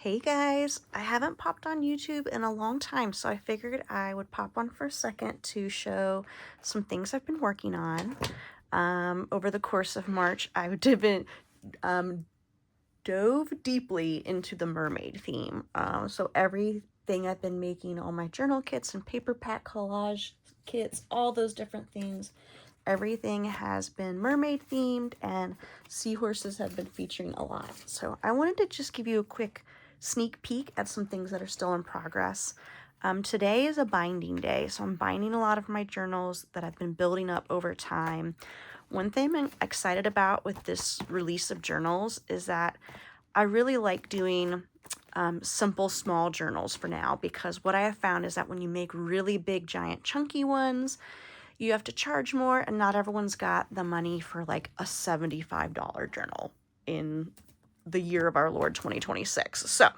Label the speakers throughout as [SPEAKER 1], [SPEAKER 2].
[SPEAKER 1] Hey guys, I haven't popped on YouTube in a long time, so I figured I would pop on for a second to show some things I've been working on. Over the course of March, I've um, dove deeply into the mermaid theme. So everything I've been making, all my journal kits and paper pack collage kits, all those different things, everything has been mermaid themed and seahorses have been featuring a lot. So I wanted to just give you a quick sneak peek at some things that are still in progress. Today is a binding day, so I'm binding a lot of my journals that I've been building up over time. One thing I'm excited about with this release of journals is that I really like doing simple, small journals for now, because what I have found is that when you make really big, giant, chunky ones, you have to charge more, and not everyone's got the money for like a $75 journal in the year of our Lord 2026. So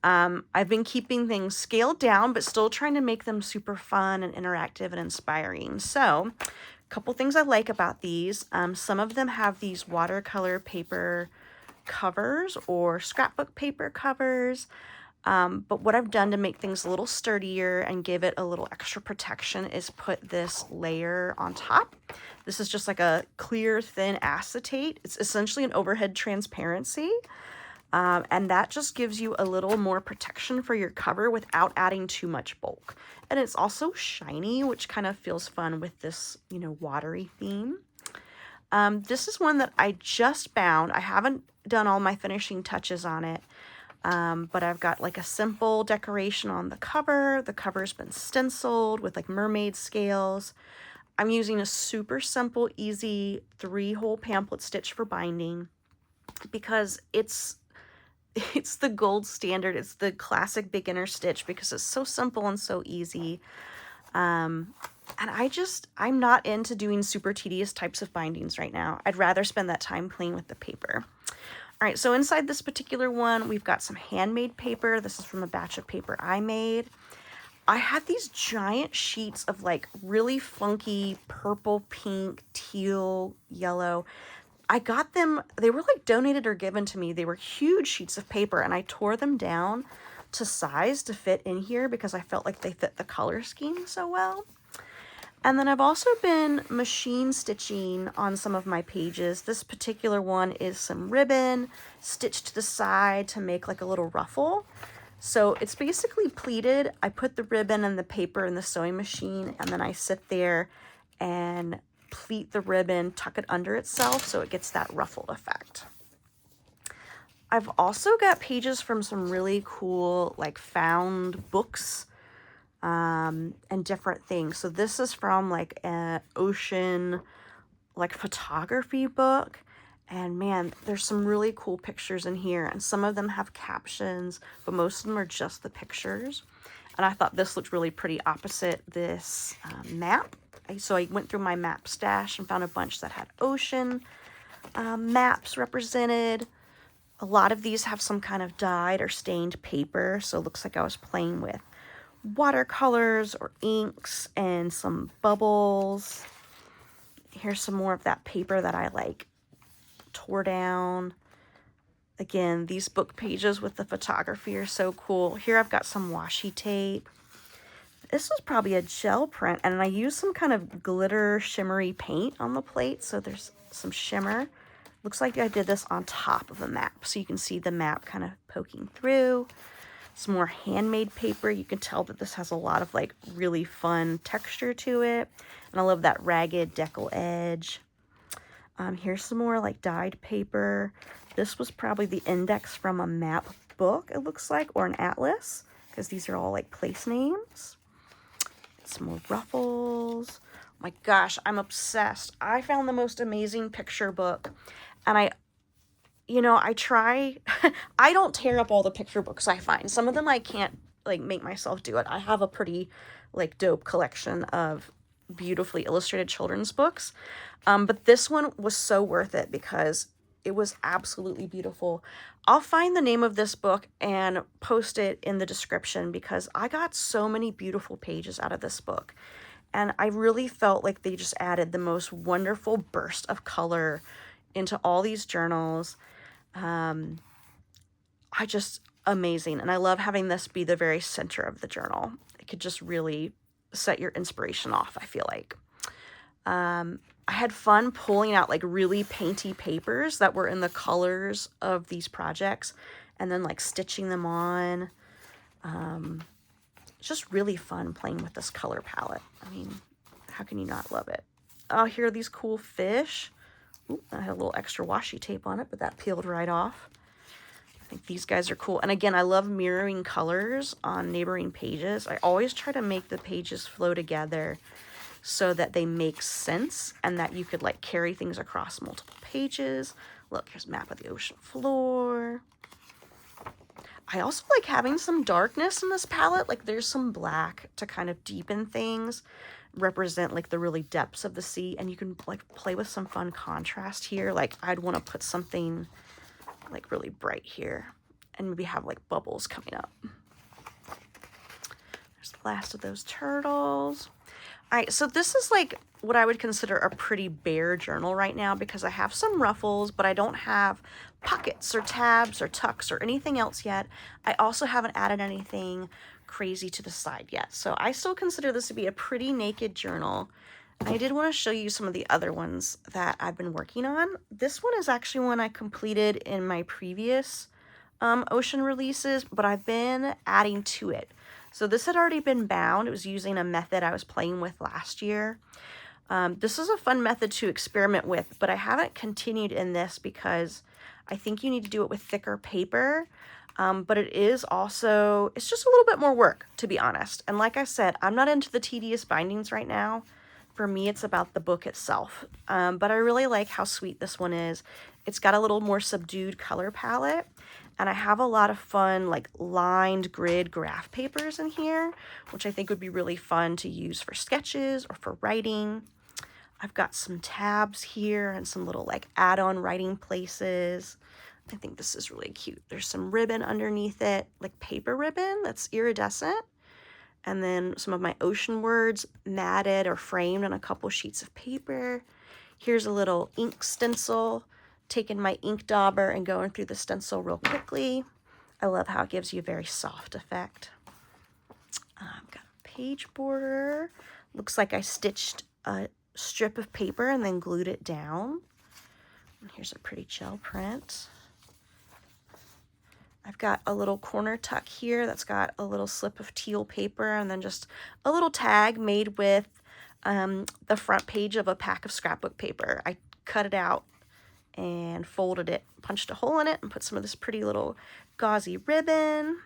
[SPEAKER 1] I've been keeping things scaled down, but still trying to make them super fun and interactive and inspiring. So a couple things I like about these. Some of them have these watercolor paper covers or scrapbook paper covers. But what I've done to make things a little sturdier and give it a little extra protection is put this layer on top. This is just like a clear, thin acetate. It's essentially an overhead transparency. And that just gives you a little more protection for your cover without adding too much bulk. And it's also shiny, which kind of feels fun with this, watery theme. This is one that I just bound. I haven't done all my finishing touches on it. But I've got like a simple decoration on the cover. The cover's been stenciled with like mermaid scales. I'm using a super simple, easy 3-hole pamphlet stitch for binding because it's the gold standard. It's the classic beginner stitch because it's so simple and so easy. And I'm not into doing super tedious types of bindings right now. I'd rather spend that time playing with the paper. All right, so inside this particular one, we've got some handmade paper. This is from a batch of paper I made. I had these giant sheets of like really funky purple, pink, teal, yellow. I got them, they were like donated or given to me. They were huge sheets of paper, and I tore them down to size to fit in here because I felt like they fit the color scheme so well. And then I've also been machine stitching on some of my pages. This particular one is some ribbon stitched to the side to make like a little ruffle. So it's basically pleated. I put the ribbon and the paper in the sewing machine, and then I sit there and pleat the ribbon, tuck it under itself so it gets that ruffle effect. I've also got pages from some really cool like found books and different things. So this is from like an ocean like photography book, and man, there's some really cool pictures in here, and some of them have captions, but most of them are just the pictures. And I thought this looked really pretty opposite this map. So I went through my map stash and found a bunch that had ocean maps represented. A lot of these have some kind of dyed or stained paper, so it looks like I was playing with watercolors or inks and some bubbles. Here's some more of that paper that I like tore down. Again, these book pages with the photography are so cool. Here I've got some washi tape. This was probably a gel print, and I used some kind of glitter shimmery paint on the plate, so there's some shimmer. Looks like I did this on top of a map, so you can see the map kind of poking through. Some more handmade paper. You can tell that this has a lot of like really fun texture to it. And I love that ragged decal edge. Here's some more like dyed paper. This was probably the index from a map book, it looks like, or an atlas, because these are all like place names. Some more ruffles. Oh my gosh, I'm obsessed. I found the most amazing picture book, and I try, I don't tear up all the picture books I find. Some of them I can't like make myself do it. I have a pretty like dope collection of beautifully illustrated children's books. But this one was so worth it because it was absolutely beautiful. I'll find the name of this book and post it in the description because I got so many beautiful pages out of this book. And I really felt like they just added the most wonderful burst of color into all these journals. amazing. And I love having this be the very center of the journal. It could just really set your inspiration off, I feel like. I had fun pulling out like really painty papers that were in the colors of these projects and then like stitching them on. It's just really fun playing with this color palette. I mean, how can you not love it? Oh, here are these cool fish. Ooh, I had a little extra washi tape on it, but that peeled right off. I think these guys are cool. And again, I love mirroring colors on neighboring pages. I always try to make the pages flow together so that they make sense and that you could like carry things across multiple pages. Look, here's a map of the ocean floor. I also like having some darkness in this palette. Like there's some black to kind of deepen things, represent like the really depths of the sea. And you can like play with some fun contrast here. Like I'd want to put something like really bright here and maybe have like bubbles coming up. There's the last of those turtles. All right, so this is like what I would consider a pretty bare journal right now because I have some ruffles, but I don't have pockets or tabs or tucks or anything else yet. I also haven't added anything crazy to the side yet. So I still consider this to be a pretty naked journal. I did want to show you some of the other ones that I've been working on. This one is actually one I completed in my previous ocean releases, but I've been adding to it. So this had already been bound. It was using a method I was playing with last year. This is a fun method to experiment with, but I haven't continued in this because I think you need to do it with thicker paper. But it is also, it's just a little bit more work, to be honest. And like I said, I'm not into the tedious bindings right now. For me, it's about the book itself. But I really like how sweet this one is. It's got a little more subdued color palette. And I have a lot of fun, like lined grid graph papers in here, which I think would be really fun to use for sketches or for writing. I've got some tabs here and some little like add-on writing places. I think this is really cute. There's some ribbon underneath it, like paper ribbon that's iridescent. And then some of my ocean words matted or framed on a couple sheets of paper. Here's a little ink stencil, taking my ink dauber and going through the stencil real quickly. I love how it gives you a very soft effect. I've got a page border. Looks like I stitched a strip of paper and then glued it down. And here's a pretty gel print. I've got a little corner tuck here that's got a little slip of teal paper and then just a little tag made with the front page of a pack of scrapbook paper. I cut it out and folded it, punched a hole in it, and put some of this pretty little gauzy ribbon.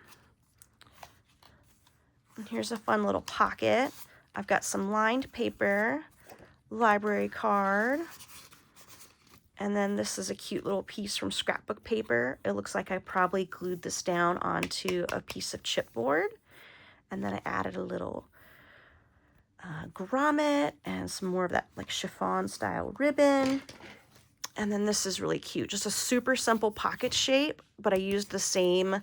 [SPEAKER 1] And here's a fun little pocket. I've got some lined paper, library card, and then this is a cute little piece from scrapbook paper. It looks like I probably glued this down onto a piece of chipboard. And then I added a little grommet and some more of that like chiffon style ribbon. And then this is really cute. Just a super simple pocket shape, but I used the same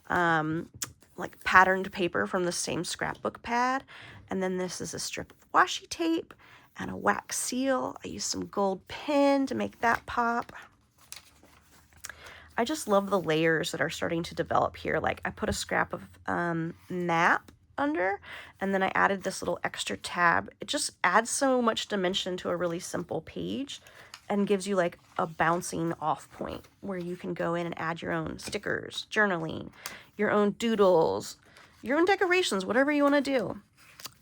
[SPEAKER 1] like patterned paper from the same scrapbook pad. And then this is a strip of washi tape and a wax seal. I used some gold pen to make that pop. I just love the layers that are starting to develop here. Like I put a scrap of map under, and then I added this little extra tab. It just adds so much dimension to a really simple page and gives you like a bouncing off point where you can go in and add your own stickers, journaling, your own doodles, your own decorations, whatever you want to do.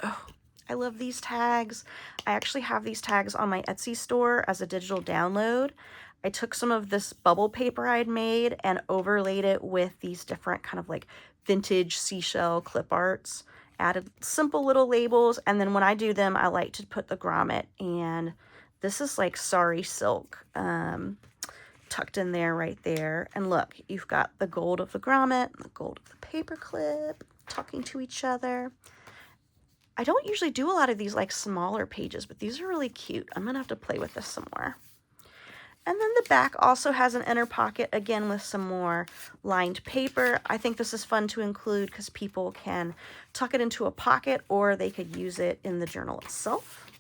[SPEAKER 1] Oh, I love these tags. I actually have these tags on my Etsy store as a digital download. I took some of this bubble paper I had made and overlaid it with these different kind of like vintage seashell clip arts, added simple little labels, and then when I do them, I like to put the grommet, and this is like sari silk tucked in there right there. And look, you've got the gold of the grommet and the gold of the paper clip talking to each other. I don't usually do a lot of these like smaller pages, but these are really cute. I'm gonna have to play with this some more. And then the back also has an inner pocket, again with some more lined paper. I think this is fun to include because people can tuck it into a pocket or they could use it in the journal itself.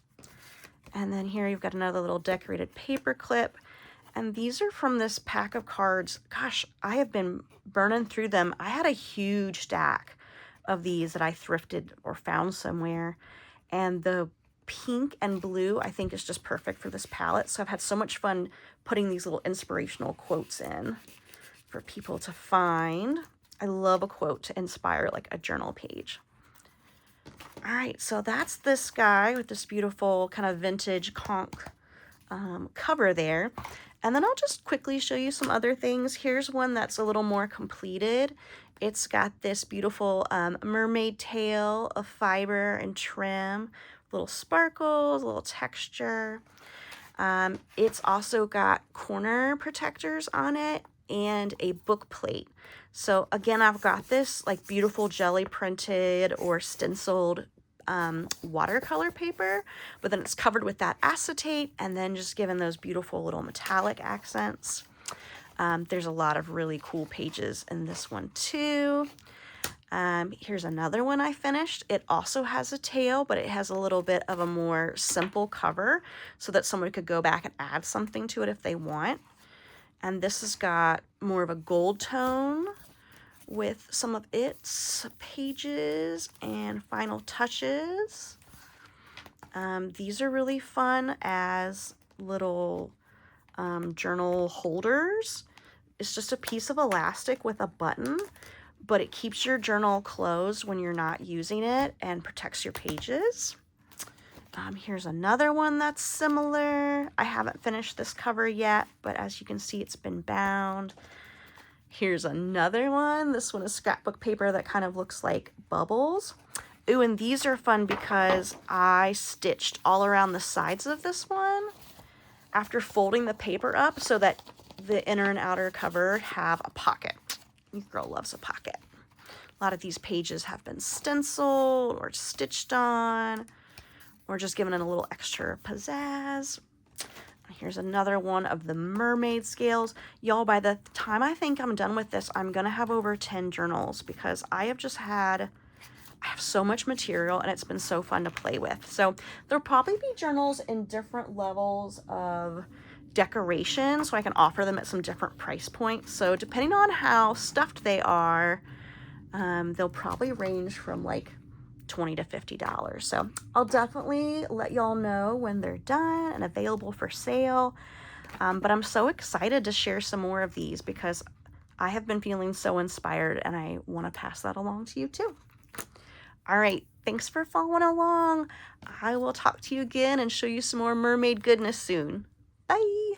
[SPEAKER 1] And then here you've got another little decorated paper clip. And these are from this pack of cards. Gosh, I have been burning through them. I had a huge stack of these that I thrifted or found somewhere. And the pink and blue, I think, is just perfect for this palette. So I've had so much fun putting these little inspirational quotes in for people to find. I love a quote to inspire like a journal page. All right, so that's this guy with this beautiful kind of vintage conch cover there. And then I'll just quickly show you some other things. Here's one that's a little more completed. It's got this beautiful mermaid tail of fiber and trim, little sparkles, a little texture. It's also got corner protectors on it and a book plate. So again, I've got this like beautiful jelly printed or stenciled watercolor paper, but then it's covered with that acetate and then just given those beautiful little metallic accents. There's a lot of really cool pages in this one too. Here's another one I finished. It also has a tail, but it has a little bit of a more simple cover so that someone could go back and add something to it if they want. And this has got more of a gold tone with some of its pages and final touches. These are really fun as little journal holders. It's just a piece of elastic with a button, but it keeps your journal closed when you're not using it and protects your pages. Here's another one that's similar. I haven't finished this cover yet, but as you can see, it's been bound. Here's another one. This one is scrapbook paper that kind of looks like bubbles. Ooh, and these are fun because I stitched all around the sides of this one after folding the paper up so that the inner and outer cover have a pocket. Your girl loves a pocket. A lot of these pages have been stenciled or stitched on or just given it a little extra pizzazz. Here's another one of the mermaid scales. Y'all, by the time I think I'm done with this, I'm gonna have over 10 journals because I have so much material and it's been so fun to play with. So there'll probably be journals in different levels of decoration so I can offer them at some different price points. So depending on how stuffed they are, they'll probably range from like $20 to $50. So I'll definitely let y'all know when they're done and available for sale. But I'm so excited to share some more of these because I have been feeling so inspired and I want to pass that along to you too. All right, thanks for following along. I will talk to you again and show you some more mermaid goodness soon. Bye.